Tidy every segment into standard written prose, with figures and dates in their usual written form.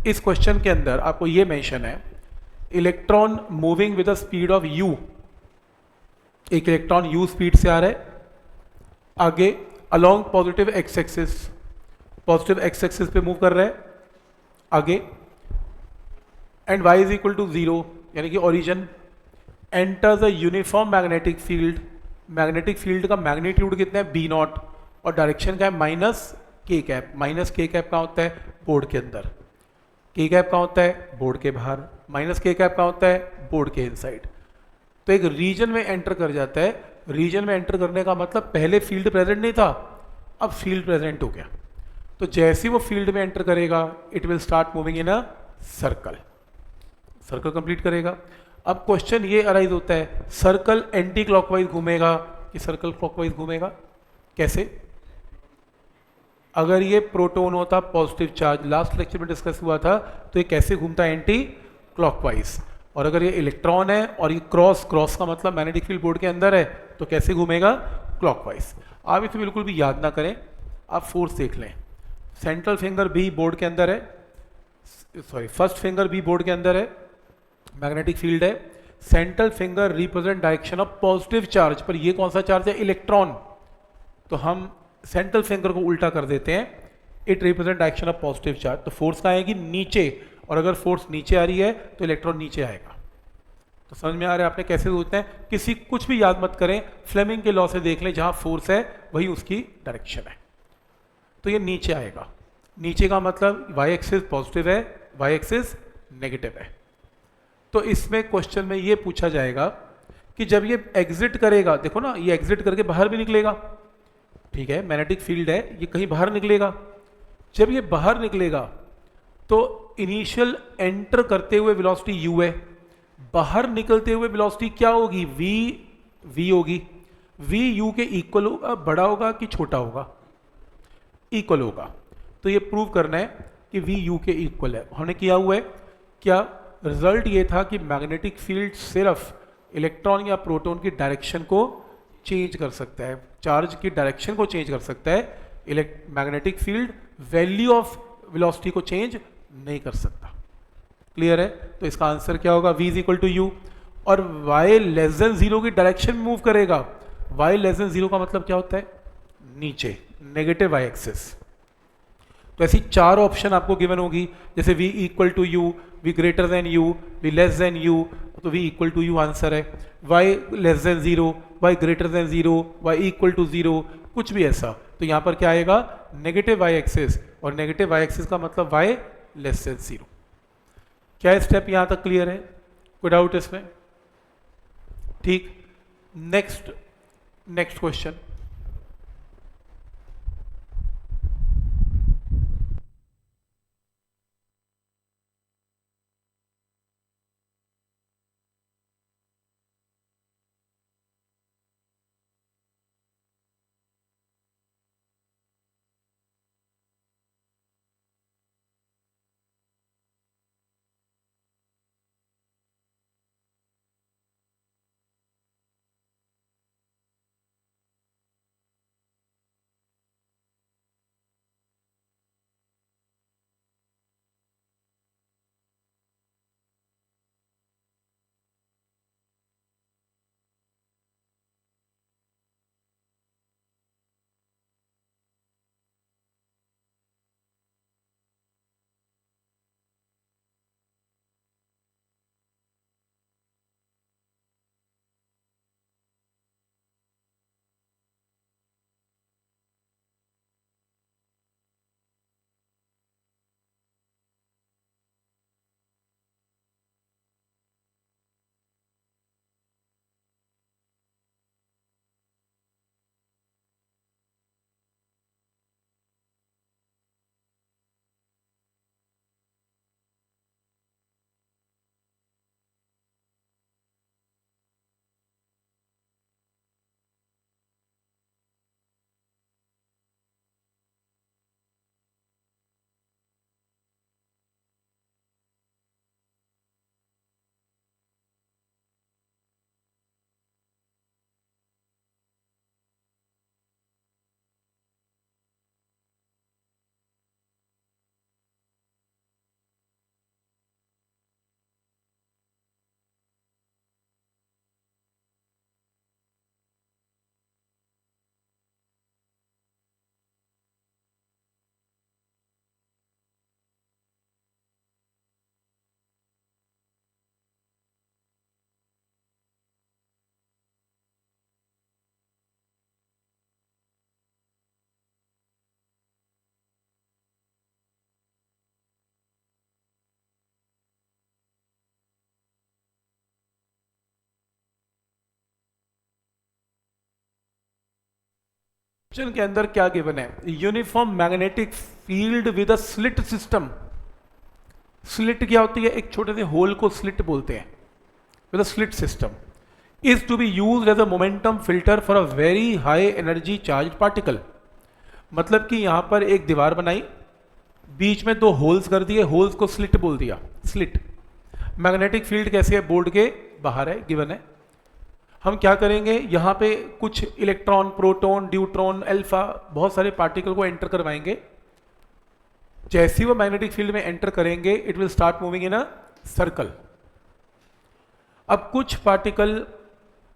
इस क्वेश्चन के अंदर आपको ये मेंशन है, electron moving with the speed of u, एक इलेक्ट्रॉन u स्पीड से आ रहा है आगे along positive X axis, positive X axis पे मूव कर रहा है आगे, and y is equal to 0 यानी कि origin, enters a uniform magnetic field, magnetic field का मैग्नीट्यूड कितना है b नॉट, और डायरेक्शन का है माइनस के कैप, माइनस के कैप का होता है बोर्ड के अंदर, के कैप का होता है बोर्ड के बाहर, माइनस के कैप का होता है बोर्ड के इनसाइड। तो एक रीजन में एंटर कर जाता है, रीजन में एंटर करने का मतलब पहले फील्ड प्रेजेंट नहीं था, अब फील्ड प्रेजेंट हो गया। तो जैसे ही वो फील्ड में एंटर करेगा it will start moving in a circle, circle complete करेगा। अब क्वेश्चन ये अराइज होता है, सर्कल एंटी क्लॉकवाइज घूमेगा कि सर्कल क्लॉकवाइज घूमेगा? कैसे? अगर ये प्रोटॉन होता पॉजिटिव चार्ज, लास्ट लेक्चर में डिस्कस हुआ था, तो ये कैसे घूमता है? Anti clockwise. और अगर ये इलेक्ट्रॉन है और ये क्रॉस, क्रॉस का मतलब मैग्नेटिक फील्ड बोर्ड के अंदर है, तो कैसे घूमेगा? क्लॉकवाइज। आप इसे बिल्कुल भी याद ना करें, आप फोर्स देख लें। सेंट्रल फिंगर बी बोर्ड के अंदर है, sorry first finger B board के अंदर है, मैग्नेटिक फील्ड है, central finger represent direction of positive charge, पर ये कौन सा चार्ज है? इलेक्ट्रॉन। तो हम सेंट्रल फिंगर को उल्टा कर देते हैं, it represent direction of positive charge, तो फोर्स कहाँ आएगी? नीचे, और अगर फोर्स नीचे आ रही है तो इलेक्ट्रॉन नीचे आएगा। तो समझ में आ रहा है आपने कैसे सोचते हैं? किसी कुछ भी याद मत करें, फ्लेमिंग के लॉ से देख लें, जहां फोर्स है वही उसकी डायरेक्शन है। तो ये नीचे आएगा, नीचे का मतलब वाई एक्सिस पॉजिटिव है, वाई एक्सिस नेगेटिव है। तो इसमें क्वेश्चन में ये पूछा जाएगा कि जब ये एग्जिट करेगा, देखो ना ये एग्जिट करके बाहर भी निकलेगा, ठीक है, मैग्नेटिक फील्ड है, ये कहीं बाहर निकलेगा। जब ये बाहर निकलेगा तो इनिशियल एंटर करते हुए वेलोसिटी u है, बाहर निकलते हुए वेलोसिटी क्या होगी? v होगी। v u के इक्वल होगा, बड़ा होगा कि छोटा होगा? इक्वल होगा। तो ये प्रूव करना है कि v u के इक्वल है, हमने किया हुआ है। क्या रिजल्ट ये था कि मैग्नेटिक फील्ड सिर्फ इलेक्ट्रॉन या प्रोटॉन की डायरेक्शन को चेंज कर सकता है, चार्ज की डायरेक्शन को चेंज कर सकता है, magnetic field value of velocity को चेंज नहीं कर सकता। क्लियर है? तो इसका आंसर क्या होगा? v is equal to u, और y लेस देन जीरो की डायरेक्शन में मूव करेगा। y लेस देन जीरो का मतलब क्या होता है? नीचे, नेगेटिव y एक्सिस। तो ऐसी चार ऑप्शन आपको गिवन होगी, जैसे v equal to u, v greater than u, v less than u, तो v equal to u answer है। y less than zero, y greater than zero, y equal to zero, कुछ भी ऐसा, तो यहां पर क्या आएगा? नेगेटिव y एक्सिस, और नेगेटिव y एक्सिस का मतलब y लेस देन जीरो। क्या स्टेप यहां तक क्लियर है? कोई डाउट इसमें? ठीक, नेक्स्ट, नेक्स्ट क्वेश्चन। क्वेश्चन के अंदर क्या गिवन है, uniform magnetic field with a slit system. Slit क्या होती है, एक छोटे से होल को स्लिट बोलते हैं, with a slit system is to be used as a momentum filter for a very high energy charge particle. मतलब कि यहां पर एक दीवार बनाई, बीच में दो होल्स कर दिए, होल्स को स्लिट बोल दिया, स्लिट। मैग्नेटिक फील्ड कैसे है, बोर्ड के बाहर है, गिवन है। हम क्या करेंगे, यहां पे कुछ इलेक्ट्रॉन, प्रोटॉन, ड्यूट्रॉन, अल्फा, बहुत सारे पार्टिकल को एंटर करवाएंगे। जैसे ही वो मैग्नेटिक फील्ड में एंटर करेंगे, it will start moving in a circle. अब कुछ पार्टिकल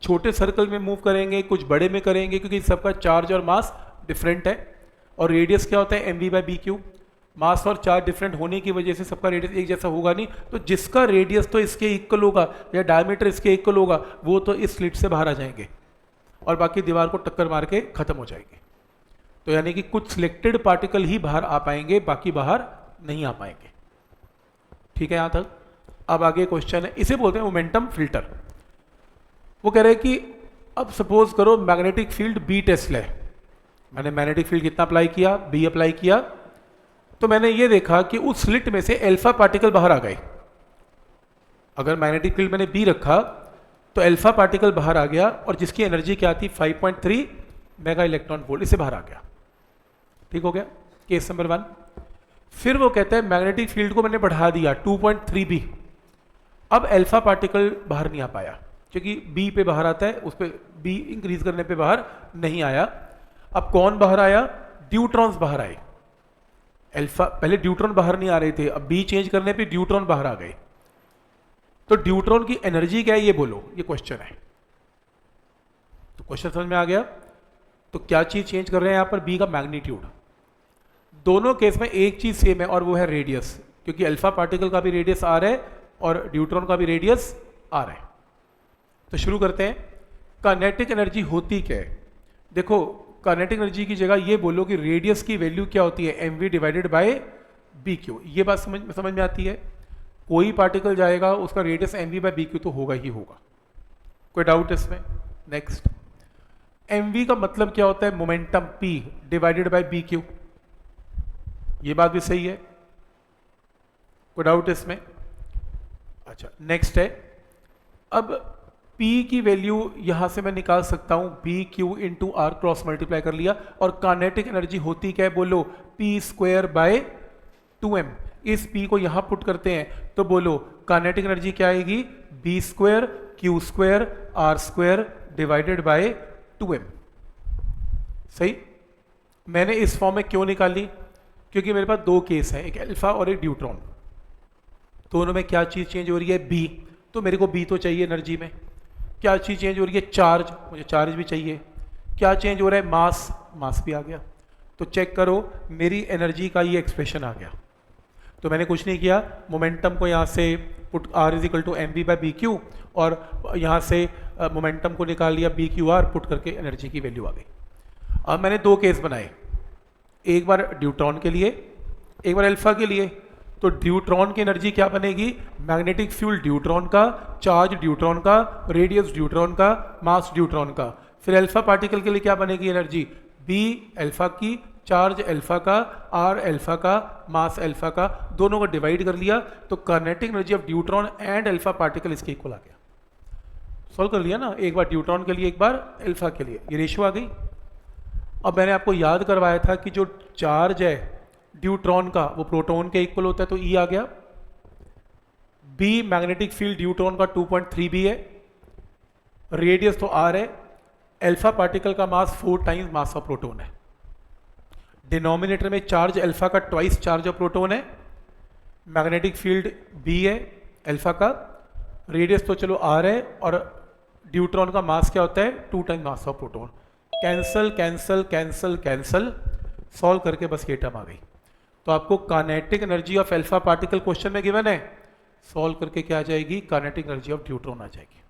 छोटे सर्कल में मूव करेंगे, कुछ बड़े में करेंगे, क्योंकि सबका चार्ज और मास डिफरेंट है। और रेडियस क्या होता है, mv/bq। मास और चार्ज डिफरेंट होने की वजह से सबका रेडियस एक जैसा होगा नहीं, तो जिसका रेडियस तो इसके इक्वल होगा या डायमीटर इसके इक्वल होगा, वो तो इस स्लिट से बाहर आ जाएंगे और बाकी दीवार को टक्कर मार के खत्म हो जाएंगे। तो यानी कि कुछ सिलेक्टेड पार्टिकल ही बाहर आ पाएंगे, बाकी बाहर नहीं आ पाएंगे। ठीक है यहां तक। अब आगे क्वेश्चन है, इसे बोलते हैं मोमेंटम फिल्टर। वो कह रहे हैं कि अब सपोज करो मैग्नेटिक फील्ड बी टेस्ट है, मैंने मैग्नेटिक फील्ड कितना अप्लाई किया, बी अप्लाई किया, तो मैंने ये देखा कि उस स्लिट में से अल्फा पार्टिकल बाहर आ गए। अगर मैग्नेटिक फील्ड मैंने बी रखा तो अल्फा पार्टिकल बाहर आ गया, और जिसकी एनर्जी क्या थी 5.3 मेगा इलेक्ट्रॉन वोल्ट, इससे बाहर आ गया। ठीक हो गया, केस नंबर 1। फिर वो कहता है मैग्नेटिक फील्ड को मैंने बढ़ा दिया 2.3 बी। अब अल्फा पार्टिकल बाहर नहीं आ पाया, क्योंकि बी पे बाहर आता है, उस पर बी इंक्रीज करने पे बाहर नहीं आया। अब कौन बाहर आया, ड्यूट्रॉन्स बाहर आए। अल्फा पहले ड्यूट्रॉन बाहर नहीं आ रहे थे, अब बी चेंज करने पे ड्यूट्रॉन बाहर आ गए। तो ड्यूट्रॉन की एनर्जी क्या है ये बोलो, ये क्वेश्चन है। तो क्वेश्चन समझ में आ गया। तो क्या चीज चेंज कर रहे हैं यहां पर, बी का मैग्नीट्यूड। दोनों केस में एक चीज सेम है, और वो है रेडियस, क्योंकि अल्फा पार्टिकल का भी रेडियस आर है और ड्यूट्रॉन का भी रेडियस आर है। तो शुरू करते हैं। काइनेटिक एनर्जी होती क्या है, देखो काइनेटिक एनर्जी की जगह ये बोलो कि रेडियस की वैल्यू क्या होती है, mv डिवाइडेड बाय bq। ये बात समझ में आती है। कोई पार्टिकल जाएगा, उसका रेडियस mv/bq तो होगा ही होगा, कोई डाउट इसमें। नेक्स्ट, mv का मतलब क्या होता है, momentum p divided by bq। ये बात भी सही है, कोई डाउट इसमें। अच्छा नेक्स्ट है, अब P की वैल्यू यहां से मैं निकाल सकता हूं, BQ into R, cross multiply कर लिया। और काइनेटिक एनर्जी होती क्या है बोलो, P²/2m। इस P को यहां पुट करते हैं तो बोलो काइनेटिक एनर्जी क्या आएगी, B² Q² R² divided by 2m। सही। मैंने इस फॉर्म में क्यों निकाली, क्योंकि मेरे पास दो केस हैं, एक अल्फा और एक ड्यूट्रॉन। दोनों में क्या चीज चेंज हो रही है, B। तो मेरे को B तो चाहिए एनर्जी में। क्या चीज चेंज हो रही है, चार्ज, मुझे चार्ज भी चाहिए। क्या चेंज हो रहा है, मास, मास भी आ गया। तो चेक करो मेरी एनर्जी का ये एक्सप्रेशन आ गया। तो मैंने कुछ नहीं किया, मोमेंटम को यहाँ से पुट R = mv/bq, और यहाँ से मोमेंटम को निकाल लिया BQR, पुट करके एनर्जी की वैल्यू आ गई। अब मैंने दो केस बनाए, एक बार ड्यूट्रॉन के लिए, एक बार अल्फा के लिए। तो ड्यूट्रॉन की एनर्जी क्या बनेगी, मैग्नेटिक फील्ड ड्यूट्रॉन का, चार्ज ड्यूट्रॉन का, रेडियस ड्यूट्रॉन का, मास ड्यूट्रॉन का। फिर अल्फा पार्टिकल के लिए क्या बनेगी एनर्जी, बी अल्फा की, चार्ज अल्फा का, आर अल्फा का, मास अल्फा का। दोनों को डिवाइड कर लिया तो kinetic energy of deuteron and alpha particle इसके इक्वल आ गया। सॉल्व कर लिया ना, एक बार ड्यूट्रॉन के लिए, एक बार अल्फा के लिए, ये रेशियो आ गई। अब मैंने आपको याद करवाया था कि जो चार्ज है ड्यूट्रॉन का वो प्रोटॉन के इक्वल होता है, तो E आ गया। B मैग्नेटिक फील्ड ड्यूट्रॉन का 2.3 B है, रेडियस तो R है, अल्फा पार्टिकल का मास 4 टाइम्स मास ऑफ प्रोटॉन है। डिनोमिनेटर में चार्ज अल्फा का ट्वाइस चार्ज ऑफ प्रोटॉन है, मैग्नेटिक फील्ड B है अल्फा का, रेडियस तो चलो R है, और ड्यूट्रॉन का मास क्या होता है, 2 times mass of proton. Cancel cancel cancel cancel, solve करके बस ये टर्म आ गई। तो आपको kinetic energy of alpha particle question में गिवन है, सॉल्व करके क्या आ जाएगी, काइनेटिक एनर्जी ऑफ ड्यूट्रॉन आ जाएगी।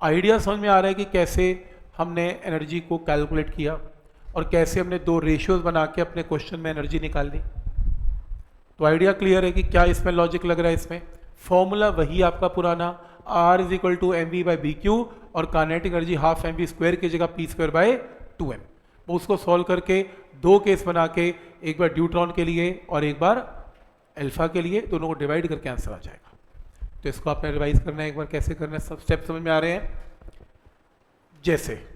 आइडिया समझ में आ रहा है कि कैसे हमने एनर्जी को कैलकुलेट किया और कैसे हमने दो रेशियोज बना के अपने क्वेश्चन में एनर्जी निकाल ली। तो आइडिया क्लियर है कि क्या इसमें लॉजिक लग रहा है। इसमें फॉर्मूला वही आपका पुराना, R = mv/bq, और काइनेटिक एनर्जी ½ mv² की जगह p² / 2m। वो उसको सॉल्व करके दो केस बना के, एक बार ड्यूट्रॉन के लिए और एक बार अल्फा के लिए, दोनों को डिवाइड करके आंसर आ जाएगा। तो इसको आपने रिवाइज करना है एक बार, कैसे करना है, सब स्टेप समझ में आ रहे हैं। जैसे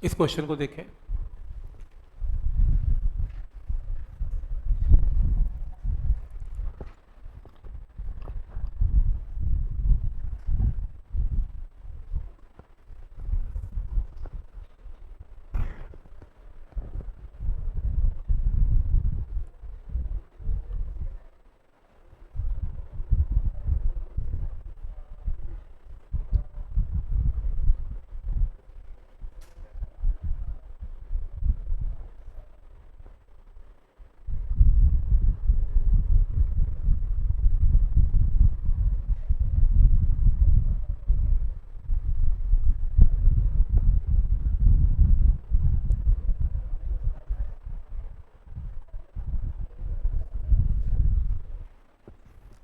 इस क्वेश्चन को देखें,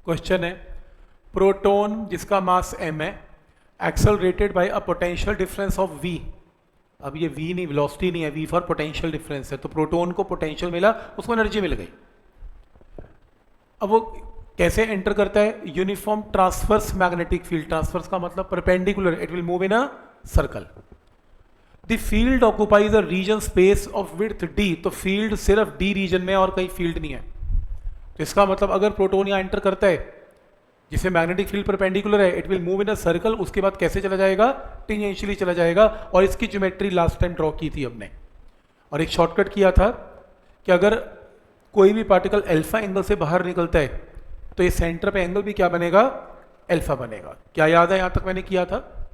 क्वेश्चन है प्रोटॉन जिसका मास m है accelerated by a potential difference of v। अब ये v नहीं, वेलोसिटी नहीं है, v फॉर पोटेंशियल डिफरेंस है। तो प्रोटॉन को पोटेंशियल मिला, उसको एनर्जी मिल गई। अब वो कैसे एंटर करता है, uniform transverse magnetic field. Transverse का मतलब perpendicular, it will move in a circle. The field occupies a region space of width d। तो फील्ड सिर्फ d रीजन में, और कहीं फील्ड नहीं है। तो इसका मतलब अगर प्रोटॉन यहाँ एंटर करता है जिसे मैग्नेटिक फील्ड परपेंडिकुलर है, it will move in a circle. उसके बाद कैसे चला जाएगा, टेंजेंशियली चला जाएगा। और इसकी ज्योमेट्री लास्ट टाइम ड्रॉ की थी हमने, और एक शॉर्टकट किया था कि अगर कोई भी पार्टिकल अल्फा एंगल से बाहर निकलता है तो ये सेंटर पे एंगल भी क्या बनेगा, अल्फा बनेगा। क्या याद है, यहां तक मैंने किया था।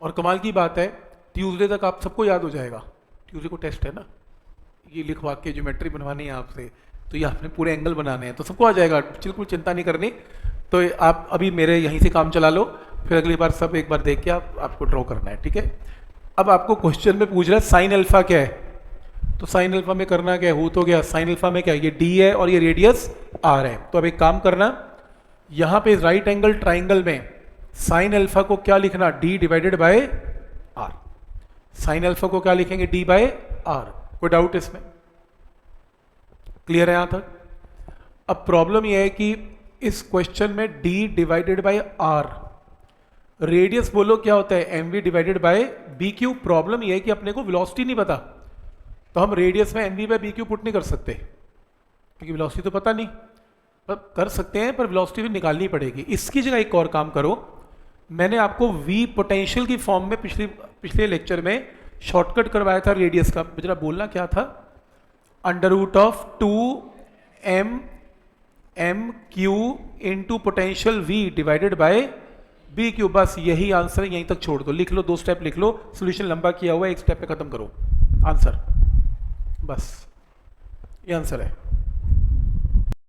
और कमाल की बात है, ट्यूसडे तक आप सबको याद हो जाएगा। ट्यूसडे को टेस्ट है ना, ये लिखवा के ज्योमेट्री बनवानी है आपसे, तो ये आपने पूरे एंगल बनाने हैं, तो सबको आ जाएगा, बिल्कुल चिंता नहीं करनी। तो आप अभी मेरे यहीं से काम चला लो, फिर अगली बार सब एक बार देख के आपको ड्रॉ करना है, ठीक है। अब आपको क्वेश्चन में पूछ रहा है साइन अल्फा क्या है, तो साइन अल्फा में करना क्या है, हो तो गया। साइन अल्फा में क्या है, ये डी है और ये रेडियस आर है। तो अब एक काम करना, यहाँ पे राइट एंगल ट्राइंगल में साइन अल्फा को क्या लिखना, D divided by R. Sine alpha को क्या लिखेंगे, डी बाय आर। कोई डाउट इसमें, क्लियर है यहां तक। अब प्रॉब्लम यह है कि इस क्वेश्चन में d divided by r, radius बोलो क्या होता है, mv divided by B Q. Problem यह है कि अपने को वेलोसिटी नहीं पता, तो हम रेडियस में mv by B Q put नहीं कर सकते, क्योंकि वेलोसिटी तो पता नहीं। पर कर सकते हैं, पर वेलोसिटी भी निकालनी पड़ेगी। इसकी जगह एक और काम करो, मैंने आपको v पोटेंशियल की फॉर्म में पिछले लेक्चर में शॉर्टकट करवाया था रेडियस का। जरा बोलना क्या था, under root of 2m/m³ into potential v divided by B Q. बस यही आंसर है, यहीं तक छोड़ दो, लिख लो, 2 स्टेप लिख लो। सोल्यूशन लंबा किया हुआ है, एक स्टेप पे खत्म करो आंसर, बस ये आंसर है।